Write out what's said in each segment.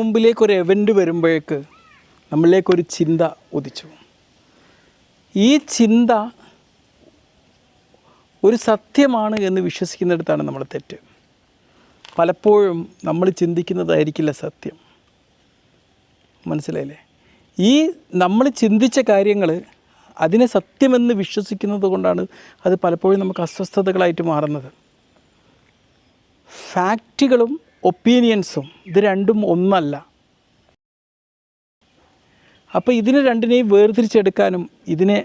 മുമ്പിലേക്ക് ഒരു എവൻ്റ് വരുമ്പോഴേക്ക് നമ്മളിലേക്കൊരു ചിന്ത ഉദിച്ചു. ഈ ചിന്ത ഒരു സത്യമാണ് എന്ന് വിശ്വസിക്കുന്നിടത്താണ് നമ്മൾ തെറ്റ്. പലപ്പോഴും നമ്മൾ ചിന്തിക്കുന്നതായിരിക്കില്ല സത്യം. മനസ്സിലായില്ലേ? ഈ നമ്മൾ ചിന്തിച്ച കാര്യങ്ങൾ അതിനെ സത്യമെന്ന് വിശ്വസിക്കുന്നത് കൊണ്ടാണ് അത് പലപ്പോഴും നമുക്ക് അസ്വസ്ഥതകളായിട്ട് മാറുന്നത്. ഫാക്റ്റുകളും ഒപ്പീനിയൻസും ഇത് രണ്ടും ഒന്നല്ല. അപ്പോൾ ഇതിനെ രണ്ടിനെയും വേർതിരിച്ചെടുക്കാനും ഇതിനെ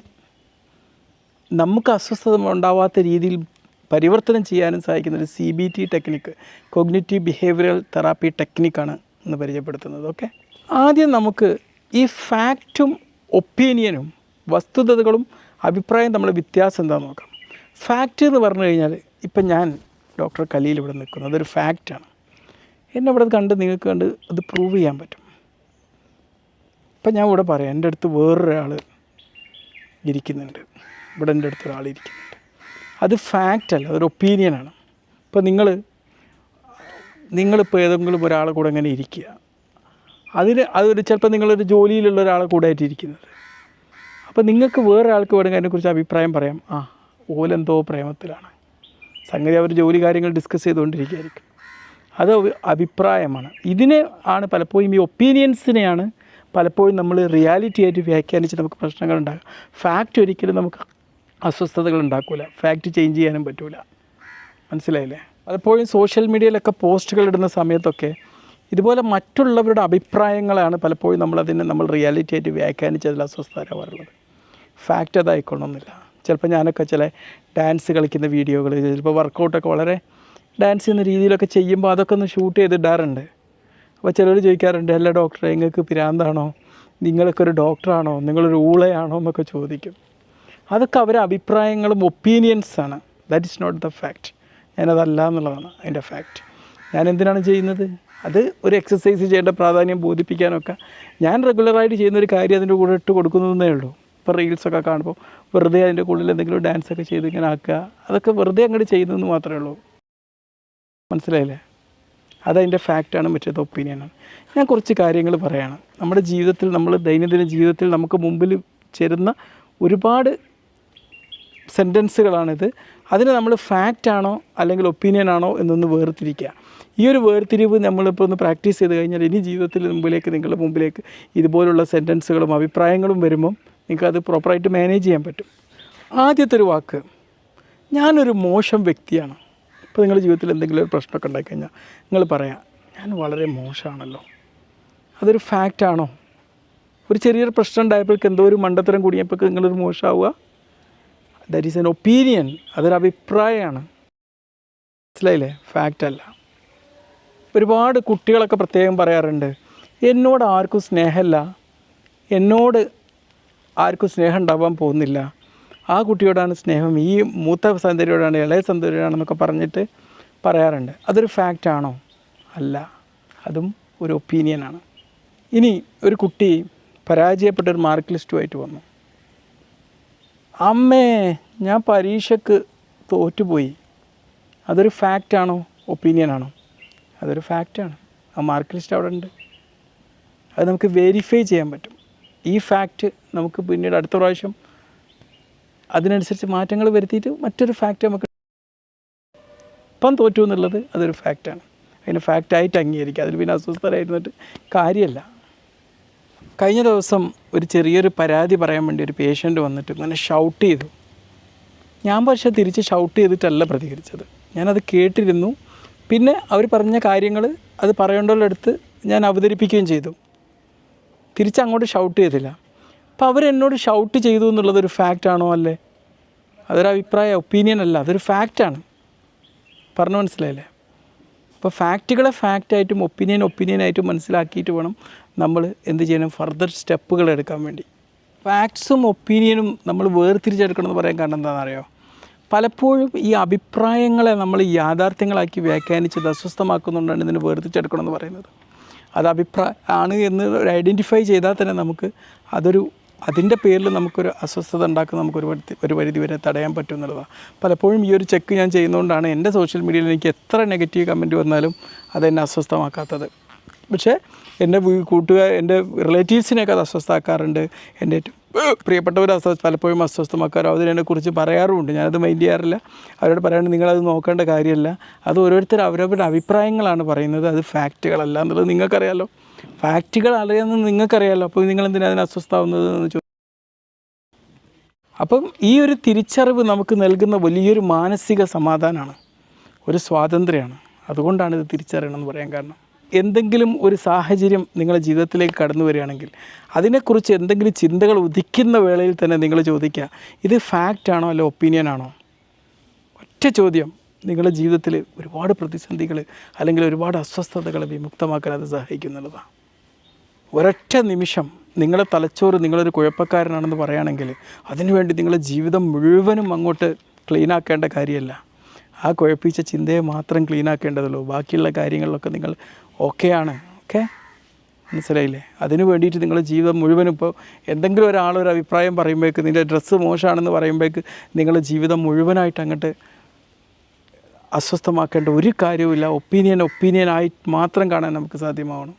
നമുക്ക് അസ്വസ്ഥത ഉണ്ടാവാത്ത രീതിയിൽ പരിവർത്തനം ചെയ്യാനും സഹായിക്കുന്ന ഒരു CBT technique, cognitive behavioural therapy ടെക്നിക്കാണ് എന്ന് പരിചയപ്പെടുത്തുന്നത്. ഓക്കെ, ആദ്യം നമുക്ക് ഈ ഫാക്റ്റും ഒപ്പീനിയനും വസ്തുതകളും അഭിപ്രായം തമ്മിൽ വ്യത്യാസം എന്താണെന്ന് നോക്കാം. ഫാക്റ്റ് എന്ന് പറഞ്ഞു കഴിഞ്ഞാൽ ഇപ്പം ഞാൻ ഡോക്ടർ ഖലീൽ ഇവിടെ നിൽക്കുന്നു, അതൊരു ഫാക്റ്റാണ്. എന്നെ ഇവിടെ കണ്ട് നിങ്ങൾക്ക് കണ്ട് അത് പ്രൂവ് ചെയ്യാൻ പറ്റും. ഇപ്പം ഞാൻ ഇവിടെ പറയാം, എൻ്റെ അടുത്ത് വേറൊരാൾ ഇരിക്കുന്നുണ്ട്, ഇവിടെ എൻ്റെ അടുത്ത് ഒരാൾ ഇരിക്കുന്നുണ്ട്. അത് ഫാക്റ്റല്ല, അതൊരു ഒപ്പീനിയനാണ്. ഇപ്പോൾ നിങ്ങളിപ്പോൾ ഏതെങ്കിലും ഒരാളെ കൂടെ ഇങ്ങനെ ഇരിക്കുക, അതൊരു ചിലപ്പോൾ നിങ്ങളൊരു ജോലിയിലുള്ള ഒരാളെ കൂടെ ആയിട്ട് ഇരിക്കുന്നത്. അപ്പോൾ നിങ്ങൾക്ക് വേറൊരാൾക്ക് വേണമെങ്കിൽ അതിനെക്കുറിച്ച് അഭിപ്രായം പറയാം. ഓലെന്തോ പ്രേമത്തിലാണ്, സംഗതി അവർ ജോലി കാര്യങ്ങൾ ഡിസ്കസ് ചെയ്തുകൊണ്ടിരിക്കുകയായിരിക്കും. അത് അഭിപ്രായമാണ്. ഇതിനെ ആണ് പലപ്പോഴും ഈ ഒപ്പീനിയൻസിനെയാണ് പലപ്പോഴും നമ്മൾ റിയാലിറ്റി ആയിട്ട് വ്യാഖ്യാനിച്ച് നമുക്ക് പ്രശ്നങ്ങളുണ്ടാകും. ഫാക്റ്റ് ഒരിക്കലും നമുക്ക് അസ്വസ്ഥതകൾ ഉണ്ടാക്കില്ല, ഫാക്റ്റ് ചേഞ്ച് ചെയ്യാനും പറ്റില്ല. മനസ്സിലായില്ലേ? പലപ്പോഴും സോഷ്യൽ മീഡിയയിലൊക്കെ പോസ്റ്റുകൾ ഇടുന്ന സമയത്തൊക്കെ ഇതുപോലെ മറ്റുള്ളവരുടെ അഭിപ്രായങ്ങളാണ് പലപ്പോഴും നമ്മൾ റിയാലിറ്റി ആയിട്ട് വ്യാഖ്യാനിച്ച് അതിൽ അസ്വസ്ഥരാവാറുള്ളത്. ഫാക്റ്റ് അതായിക്കൊള്ളണമെന്നില്ല. ചിലപ്പോൾ ഞാനൊക്കെ ചില ഡാൻസ് കളിക്കുന്ന വീഡിയോകൾ, ചിലപ്പോൾ വർക്കൗട്ടൊക്കെ വളരെ ഡാൻസ് ചെയ്യുന്ന രീതിയിലൊക്കെ ചെയ്യുമ്പോൾ അതൊക്കെ ഒന്ന് ഷൂട്ട് ചെയ്തിടാറുണ്ട്. അപ്പോൾ ചിലർ ചോദിക്കാറുണ്ട്, അല്ല ഡോക്ടറെ നിങ്ങൾക്ക് പിരാന്താണോ, നിങ്ങളൊക്കെ ഒരു ഡോക്ടറാണോ, നിങ്ങളൊരു ഊളയാണോ എന്നൊക്കെ ചോദിക്കും. അതൊക്കെ അവരുടെ അഭിപ്രായങ്ങളും ഒപ്പീനിയൻസാണ്. That is not the fact. ഞാനതല്ല എന്നുള്ളതാണ് അതിൻ്റെ ഫാക്റ്റ്. ഞാൻ എന്തിനാണ് ചെയ്യുന്നത്? അത് ഒരു എക്സസൈസ് ചെയ്യേണ്ട പ്രാധാന്യം ബോധിപ്പിക്കാനൊക്കെ ഞാൻ റെഗുലറായിട്ട് ചെയ്യുന്നൊരു കാര്യം അതിൻ്റെ കൂടെ ഇട്ട് കൊടുക്കുന്നതേ ഉള്ളൂ. ഇപ്പോൾ റീൽസൊക്കെ കാണുമ്പോൾ വെറുതെ അതിൻ്റെ കൂടുതൽ എന്തെങ്കിലും ഡാൻസൊക്കെ ചെയ്ത് ഇങ്ങനെ ആക്കുക, അതൊക്കെ വെറുതെ അങ്ങോട്ട് ചെയ്യുന്നതെന്ന് മാത്രമേ ഉള്ളൂ. മനസ്സിലായില്ലേ? അതതിൻ്റെ ഫാക്റ്റാണ്, മറ്റേത് ഒപ്പീനിയനാണ്. ഞാൻ കുറച്ച് കാര്യങ്ങൾ പറയുകയാണ്. നമ്മുടെ ജീവിതത്തിൽ, നമ്മൾ ദൈനംദിന ജീവിതത്തിൽ നമുക്ക് മുമ്പിൽ ചേരുന്ന ഒരുപാട് സെൻറ്റൻസുകളാണിത്. അതിന് നമ്മൾ ഫാക്റ്റാണോ അല്ലെങ്കിൽ ഒപ്പീനിയനാണോ എന്നൊന്ന് വേർതിരിക്കുക. ഈ ഒരു വേർതിരിവ് നമ്മളിപ്പോൾ ഒന്ന് പ്രാക്ടീസ് ചെയ്ത് കഴിഞ്ഞാൽ ഇനി ജീവിതത്തിൽ നിങ്ങളുടെ മുമ്പിലേക്ക് ഇതുപോലുള്ള സെൻറ്റൻസുകളും അഭിപ്രായങ്ങളും വരുമ്പം നിങ്ങൾക്കത് പ്രോപ്പറായിട്ട് മാനേജ് ചെയ്യാൻ പറ്റും. ആദ്യത്തെ ഒരു വാക്ക്, ഞാനൊരു മോശം വ്യക്തിയാണ്. ഇപ്പോൾ നിങ്ങളുടെ ജീവിതത്തിൽ എന്തെങ്കിലും ഒരു പ്രശ്നമൊക്കെ ഉണ്ടായിക്കഴിഞ്ഞാൽ നിങ്ങൾ പറയാം, ഞാൻ വളരെ മോശമാണല്ലോ. അതൊരു ഫാക്റ്റാണോ? ഒരു ചെറിയൊരു പ്രശ്നം ഉണ്ടായപ്പോഴേക്ക് എന്തോ ഒരു മണ്ടത്തരം കൂടിയപ്പോൾ നിങ്ങളൊരു മോശമാവുക? That is an opinion. അതൊരു അഭിപ്രായമാണ്. മനസ്സിലായില്ലേ? ഫാക്റ്റല്ല. ഒരുപാട് കുട്ടികളൊക്കെ പ്രത്യേകം പറയാറുണ്ട്, എന്നോട് ആർക്കും സ്നേഹമില്ല, എന്നോട് ആർക്കും സ്നേഹം ഉണ്ടാവാൻ പോകുന്നില്ല, ആ കുട്ടിയോടാണ് സ്നേഹം, ഈ മൂത്ത സന്തതിയോടാണ്, ഇളയ സന്തതിയോടാണെന്നൊക്കെ പറഞ്ഞിട്ട് പറയാറുണ്ട്. അതൊരു ഫാക്റ്റാണോ? അല്ല, അതും ഒരു ഒപ്പീനിയനാണ്. ഇനി ഒരു കുട്ടി പരാജയപ്പെട്ടൊരു മാർക്ക് ലിസ്റ്റുമായിട്ട് വന്നു, അമ്മേ ഞാൻ പരീക്ഷയ്ക്ക് തോറ്റുപോയി. അതൊരു ഫാക്റ്റാണോ? ഒപ്പീനിയനാണോ? അതൊരു ഫാക്റ്റാണ്. ആ മാർക്ക് ലിസ്റ്റ് അവിടെ ഉണ്ട്, അത് നമുക്ക് വെരിഫൈ ചെയ്യാൻ പറ്റും. ഈ ഫാക്റ്റ് നമുക്ക് പിന്നീട് അടുത്ത പ്രാവശ്യം അതിനനുസരിച്ച് മാറ്റങ്ങൾ വരുത്തിയിട്ട് മറ്റൊരു ഫാക്റ്റ് നമുക്ക് ഇപ്പം തോറ്റു എന്നുള്ളത് അതൊരു ഫാക്റ്റാണ്. അതിന് ഫാക്റ്റായിട്ട് അംഗീകരിക്കുക. അതിൽ പിന്നെ അസ്വസ്ഥരായിരുന്നിട്ട് കാര്യമല്ല. കഴിഞ്ഞ ദിവസം ഒരു ചെറിയൊരു പരാതി പറയാൻ വേണ്ടി ഒരു പേഷ്യൻ്റ് വന്നിട്ട് ഇങ്ങനെ ഷൗട്ട് ചെയ്തു. ഞാൻ പക്ഷേ തിരിച്ച് ഷൗട്ട് ചെയ്തിട്ടല്ല പ്രതികരിച്ചത്. ഞാനത് കേട്ടിരുന്നു. പിന്നെ അവർ പറഞ്ഞ കാര്യങ്ങൾ അത് പറയേണ്ടടുത്ത് ഞാൻ അവതരിപ്പിക്കുകയും ചെയ്തു. തിരിച്ചങ്ങോട്ട് ഷൗട്ട് ചെയ്തില്ല. അപ്പോൾ അവരെന്നോട് ഷൗട്ട് ചെയ്തു എന്നുള്ളതൊരു ഫാക്റ്റാണോ? അല്ലേ, അതൊരു അഭിപ്രായ ഒപ്പീനിയൻ അല്ല, അതൊരു ഫാക്റ്റാണ്. പറഞ്ഞു മനസ്സിലായില്ലേ? അപ്പോൾ ഫാക്റ്റുകളെ ഫാക്റ്റായിട്ടും ഒപ്പീനിയനായിട്ടും മനസ്സിലാക്കിയിട്ട് വേണം നമ്മൾ എന്ത് ചെയ്യണം, ഫർദർ സ്റ്റെപ്പുകൾ എടുക്കാൻ വേണ്ടി. ഫാക്ട്സും ഒപ്പീനിയനും നമ്മൾ വേർതിരിച്ചെടുക്കണമെന്ന് പറയാൻ കാരണം എന്താണെന്നറിയോ? പലപ്പോഴും ഈ അഭിപ്രായങ്ങളെ നമ്മൾ യാഥാർത്ഥ്യങ്ങളാക്കി വ്യാഖ്യാനിച്ചത് അസ്വസ്ഥമാക്കുന്നുണ്ടാണ് ഇതിന് വേർതിരിച്ചെടുക്കണമെന്ന് പറയുന്നത്. അത് ആണ് എന്ന് ഐഡൻറ്റിഫൈ ചെയ്താൽ തന്നെ നമുക്ക് അതിൻ്റെ പേരിൽ നമുക്കൊരു അസ്വസ്ഥത ഉണ്ടാക്കുന്ന ഒരു പരിധി വരെ തടയാൻ പറ്റും എന്നുള്ളതാണ്. പലപ്പോഴും ഈ ഒരു ചെക്ക് ഞാൻ ചെയ്യുന്നതുകൊണ്ടാണ് എൻ്റെ സോഷ്യൽ മീഡിയയിൽ എനിക്ക് എത്ര നെഗറ്റീവ് കമൻറ്റ് വന്നാലും അതെന്നെ അസ്വസ്ഥമാക്കാത്തത്. പക്ഷേ എൻ്റെ എൻ്റെ റിലേറ്റീവ്സിനെയൊക്കെ അത് അസ്വസ്ഥമാക്കാറുണ്ട്. എൻ്റെ ഏറ്റവും പ്രിയപ്പെട്ടവർ പലപ്പോഴും അസ്വസ്ഥമാക്കാറും അതിനെക്കുറിച്ച് പറയാറുമുണ്ട്. ഞാനത് മൈൻഡ് ചെയ്യാറില്ല. അവരോട് പറയാണ്ട് നിങ്ങളത് നോക്കേണ്ട കാര്യമല്ല. അത് ഓരോരുത്തർ അവരവരുടെ അഭിപ്രായങ്ങളാണ് പറയുന്നത്, അത് ഫാക്റ്റുകളല്ല എന്നുള്ളത് നിങ്ങൾക്കറിയാമല്ലോ. ഫാക്റ്റുകൾ അറിയാമെന്ന് നിങ്ങൾക്കറിയാമല്ലോ. അപ്പോൾ നിങ്ങളെന്തിനാണ് അതിന് അസ്വസ്ഥമാവുന്നത് എന്ന് ചോദിച്ചു. അപ്പം ഈ ഒരു തിരിച്ചറിവ് നമുക്ക് നൽകുന്ന വലിയൊരു മാനസിക സമാധാനമാണ്, ഒരു സ്വാതന്ത്ര്യമാണ്. അതുകൊണ്ടാണ് ഇത് തിരിച്ചറിയണമെന്ന് പറയാൻ കാരണം. എന്തെങ്കിലും ഒരു സാഹചര്യം നിങ്ങളുടെ ജീവിതത്തിലേക്ക് കടന്നു വരികയാണെങ്കിൽ അതിനെക്കുറിച്ച് എന്തെങ്കിലും ചിന്തകൾ ഉദിക്കുന്ന വേളയിൽ തന്നെ നിങ്ങൾ ചോദിക്കുക, ഇത് ഫാക്റ്റാണോ അല്ല ഒപ്പീനിയനാണോ? ഒറ്റ ചോദ്യം നിങ്ങളുടെ ജീവിതത്തിൽ ഒരുപാട് പ്രതിസന്ധികൾ അല്ലെങ്കിൽ ഒരുപാട് അസ്വസ്ഥതകൾ വിമുക്തമാക്കാൻ അത് സഹായിക്കുന്നുള്ളതാണ്. ഒരൊറ്റ നിമിഷം നിങ്ങളുടെ തലച്ചോറ് നിങ്ങളൊരു കുഴപ്പക്കാരനാണെന്ന് പറയുകയാണെങ്കിൽ അതിനുവേണ്ടി നിങ്ങളുടെ ജീവിതം മുഴുവനും അങ്ങോട്ട് ക്ലീനാക്കേണ്ട കാര്യമല്ല. ആ കുഴപ്പിച്ച ചിന്തയെ മാത്രം ക്ലീനാക്കേണ്ടതുള്ളൂ. ബാക്കിയുള്ള കാര്യങ്ങളിലൊക്കെ നിങ്ങൾ ഓക്കെയാണ്. ഓക്കെ, മനസ്സിലായില്ലേ? അതിന് വേണ്ടിയിട്ട് നിങ്ങളുടെ ജീവിതം മുഴുവനും ഇപ്പോൾ എന്തെങ്കിലും ഒരാളൊരു അഭിപ്രായം പറയുമ്പോഴേക്ക് നിൻ്റെ ഡ്രസ്സ് മോശമാണെന്ന് പറയുമ്പോഴേക്ക് നിങ്ങളുടെ ജീവിതം മുഴുവനായിട്ട് അങ്ങോട്ട് അസ്വസ്ഥമാക്കേണ്ട ഒരു കാര്യവുമില്ല. ഒപ്പീനിയനായിട്ട് മാത്രം കാണാൻ നമുക്ക് സാധ്യമാവണം.